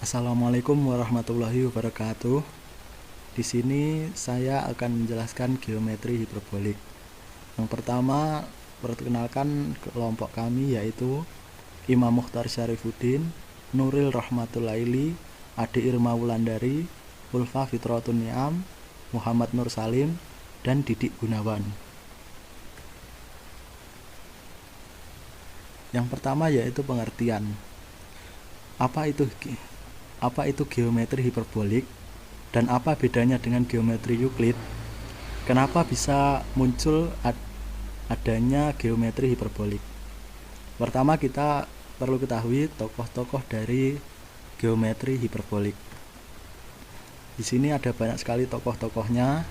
Assalamualaikum warahmatullahi wabarakatuh. Di sini saya akan menjelaskan geometri hiperbolik. Yang pertama, perkenalkan kelompok kami yaitu Imam Mukhtar Syarifuddin, Nuril Rahmatul Laili, Ade Irma Wulandari, Ulfa Fitratun Niam, Muhammad Nur Salim, dan Didik Gunawan. Yang pertama yaitu pengertian. Apa itu geometri hiperbolik dan apa bedanya dengan geometri Euclid? Kenapa bisa muncul adanya geometri hiperbolik? Pertama, kita perlu ketahui tokoh-tokoh dari geometri hiperbolik. Di sini ada banyak sekali tokoh-tokohnya.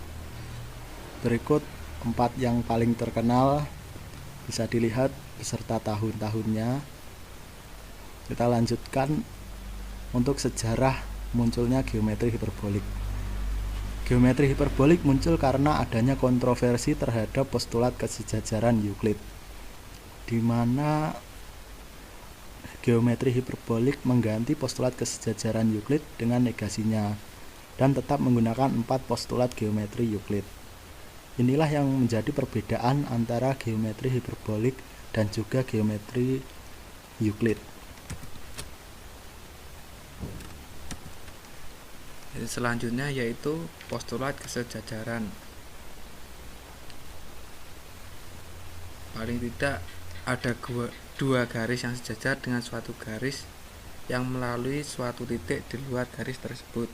Berikut 4 yang paling terkenal, bisa dilihat beserta tahun-tahunnya. Kita lanjutkan untuk sejarah munculnya geometri hiperbolik. Geometri hiperbolik muncul karena adanya kontroversi terhadap postulat kesejajaran Euclid, di mana geometri hiperbolik mengganti postulat kesejajaran Euclid dengan negasinya dan tetap menggunakan 4 postulat geometri Euclid. Inilah yang menjadi perbedaan antara geometri hiperbolik dan juga geometri Euclid. Selanjutnya yaitu postulat kesejajaran. Paling tidak ada dua garis yang sejajar dengan suatu garis yang melalui suatu titik di luar garis tersebut.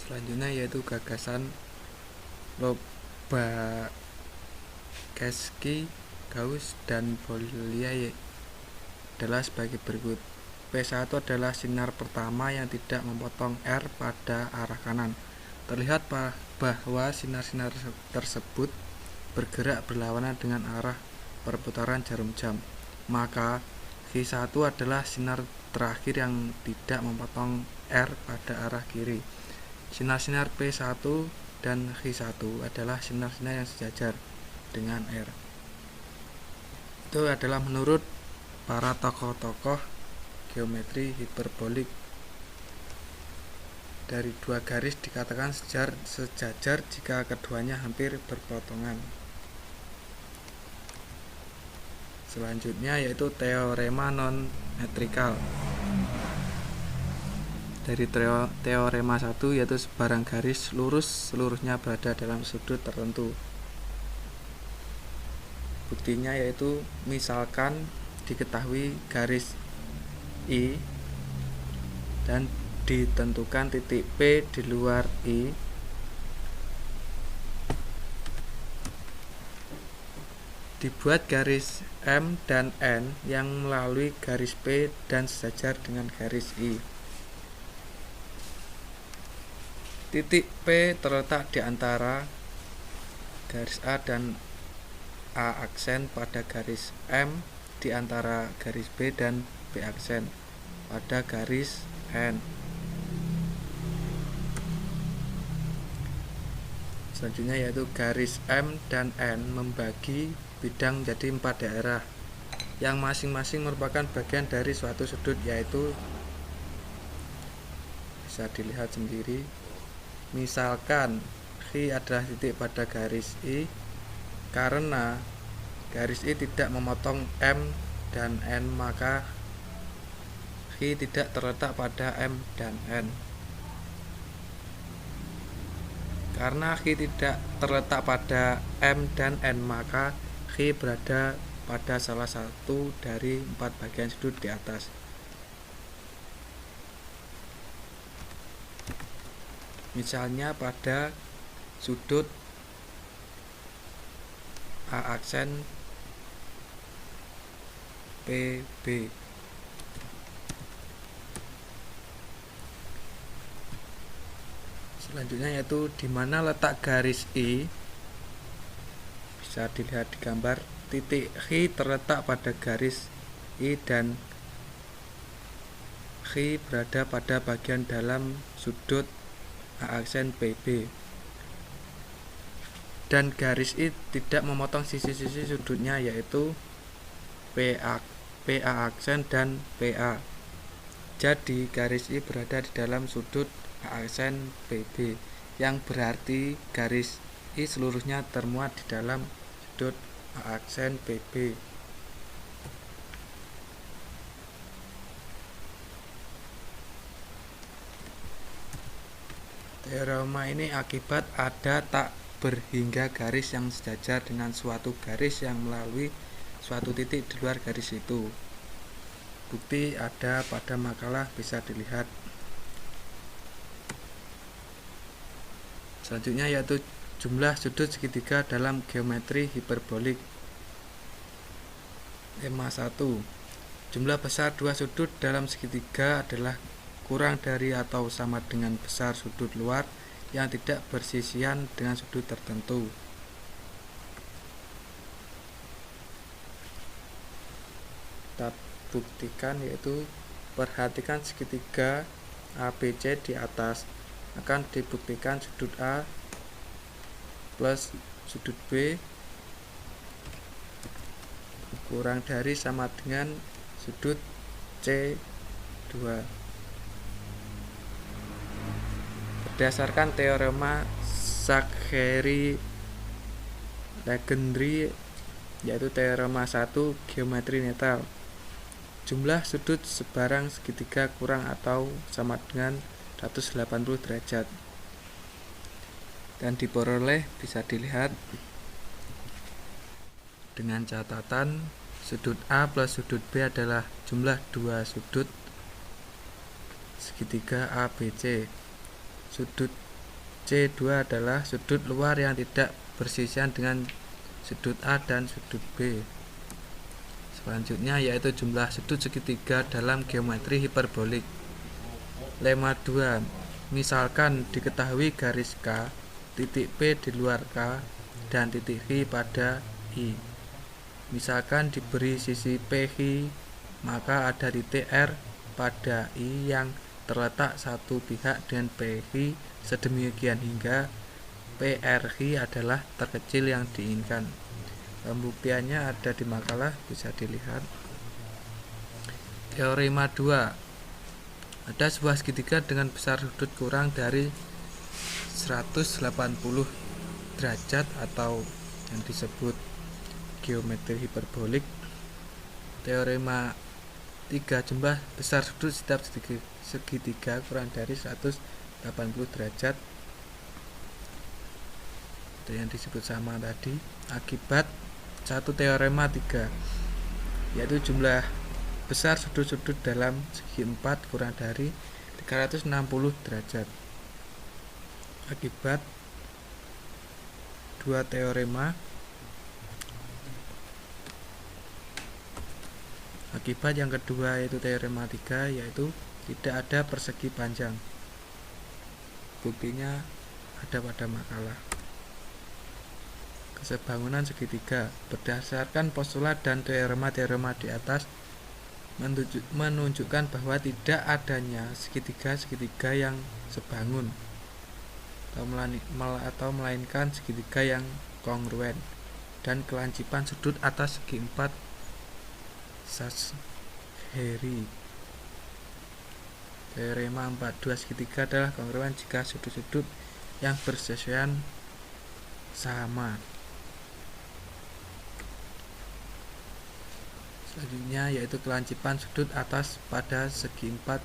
Selanjutnya yaitu gagasan Lobachevsky, Gauss, dan Bolyai adalah sebagai berikut. P1 adalah sinar pertama yang tidak memotong R pada arah kanan. Terlihat bahwa sinar-sinar tersebut bergerak berlawanan dengan arah perputaran jarum jam. Maka Q1 adalah sinar terakhir yang tidak memotong R pada arah kiri. Sinar-sinar P1 dan Q1 adalah sinar-sinar yang sejajar dengan R. Itu adalah menurut para tokoh-tokoh geometri hiperbolik. Dari dua garis dikatakan sejajar jika keduanya hampir berpotongan. Selanjutnya yaitu teorema non-metrikal. Dari teorema 1 yaitu sebarang garis lurus seluruhnya berada dalam sudut tertentu. Buktinya yaitu misalkan diketahui garis I dan ditentukan titik P di luar I, dibuat garis M dan N yang melalui garis P dan sejajar dengan garis I. Titik P terletak di antara garis A dan A aksen pada garis M, di antara garis B dan B aksen pada garis N. Selanjutnya yaitu garis M dan N membagi bidang menjadi 4 daerah yang masing-masing merupakan bagian dari suatu sudut, yaitu bisa dilihat sendiri. Misalkan Q adalah titik pada garis I, karena garis I tidak memotong M dan N, maka Q tidak terletak pada M dan N. Karena Q tidak terletak pada M dan N, maka Q berada pada salah satu dari 4 bagian sudut di atas. Misalnya pada sudut A aksen PB. Selanjutnya yaitu di mana letak garis I. Bisa dilihat di gambar. Titik Q terletak pada garis I dan Q berada pada bagian dalam sudut A aksen PB. dan garis I tidak memotong sisi-sisi sudutnya, yaitu PA aksen dan PA. Jadi garis I berada di dalam sudut A aksen PB, yang berarti garis I seluruhnya termuat di dalam sudut A aksen PB. Teorema ini akibat ada tak berhingga garis yang sejajar dengan suatu garis yang melalui suatu titik di luar garis itu. Bukti ada pada makalah, bisa dilihat. Selanjutnya yaitu jumlah sudut segitiga dalam geometri hiperbolik. Tema 1. Jumlah besar dua sudut dalam segitiga adalah kurang dari atau sama dengan besar sudut luar yang tidak bersisian dengan sudut tertentu. Kita buktikan, yaitu perhatikan segitiga ABC di atas. Akan dibuktikan sudut A plus sudut B kurang dari sama dengan sudut C2. Berdasarkan teorema Shacheri-Legendre, yaitu teorema 1 geometri netral, jumlah sudut sebarang segitiga kurang atau sama dengan 180 derajat, dan diperoleh, bisa dilihat dengan catatan sudut A plus sudut B adalah jumlah dua sudut segitiga ABC. Sudut C2 adalah sudut luar yang tidak bersisian dengan sudut A dan sudut B. Selanjutnya yaitu jumlah sudut segitiga dalam geometri hiperbolik. Lemma 2. Misalkan diketahui garis K, titik P di luar K, dan titik I pada I. Misalkan diberi sisi PI, maka ada titik R pada I yang terletak satu pihak dengan PI sedemikian hingga PRI adalah terkecil yang diinginkan. Pembuktiannya ada di makalah, bisa dilihat. Teorema 2. Ada sebuah segitiga dengan besar sudut kurang dari 180 derajat atau yang disebut geometri hiperbolik. Teorema 3. Jumlah besar sudut setiap segitiga kurang dari 180 derajat, itu yang disebut sama tadi, akibat satu teorema 3, yaitu jumlah besar sudut-sudut dalam segi 4 kurang dari 360 derajat. Akibat dua teorema, akibat yang kedua yaitu teorema 3, yaitu tidak ada persegi panjang. Buktinya ada pada makalah. Kesebangunan segitiga. Berdasarkan postulat dan teorema-teorema di atas menunjukkan bahwa tidak adanya segitiga-segitiga yang sebangun atau melainkan segitiga yang kongruen, dan kelancipan sudut atas segi 4 Shacheri. Teorema 4. Dua segitiga adalah kongruen jika sudut-sudut yang bersesuaian sama. Selanjutnya yaitu kelancipan sudut atas pada segi 4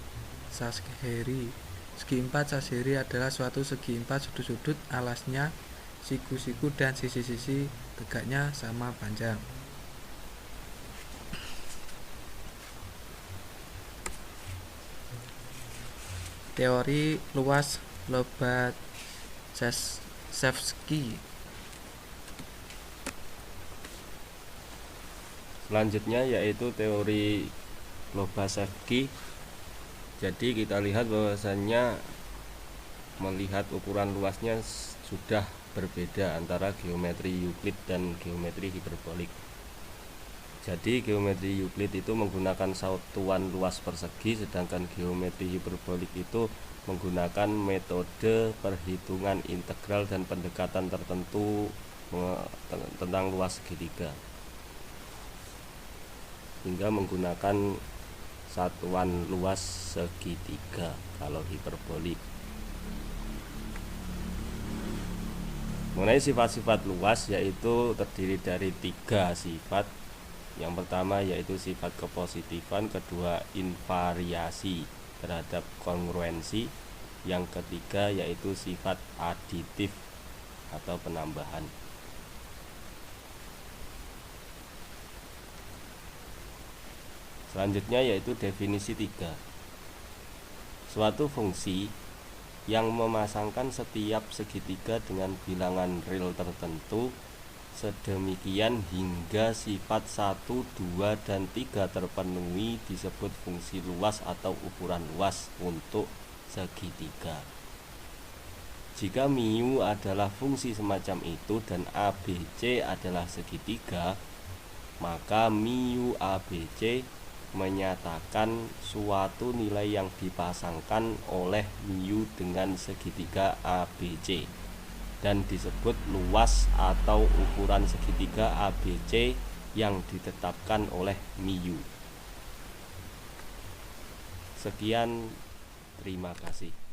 Shacheri. Segi 4 Shacheri adalah suatu segi 4 sudut-sudut alasnya, siku-siku dan sisi-sisi tegaknya sama panjang. Teori luas Lobachevsky. Selanjutnya yaitu teori Lobachevsky. Jadi kita lihat bahwasannya melihat ukuran luasnya sudah berbeda antara geometri Euclid dan geometri hiperbolik. Jadi geometri Euclid itu menggunakan satuan luas persegi, sedangkan geometri hiperbolik itu menggunakan metode perhitungan integral dan pendekatan tertentu tentang luas segitiga, hingga menggunakan satuan luas segitiga kalau hiperbolik. Mengenai sifat-sifat luas, yaitu terdiri dari 3 sifat. Yang pertama yaitu sifat kepositifan, kedua invariasi terhadap kongruensi, yang ketiga yaitu sifat aditif atau penambahan. Selanjutnya yaitu definisi 3. Suatu fungsi yang memasangkan setiap segitiga dengan bilangan real tertentu sedemikian hingga sifat 1, 2, dan 3 terpenuhi disebut fungsi luas atau ukuran luas untuk segitiga. Jika mu adalah fungsi semacam itu dan ABC adalah segitiga, maka mu ABC menyatakan suatu nilai yang dipasangkan oleh mu dengan segitiga ABC dan disebut luas atau ukuran segitiga ABC yang ditetapkan oleh mu. Sekian, terima kasih.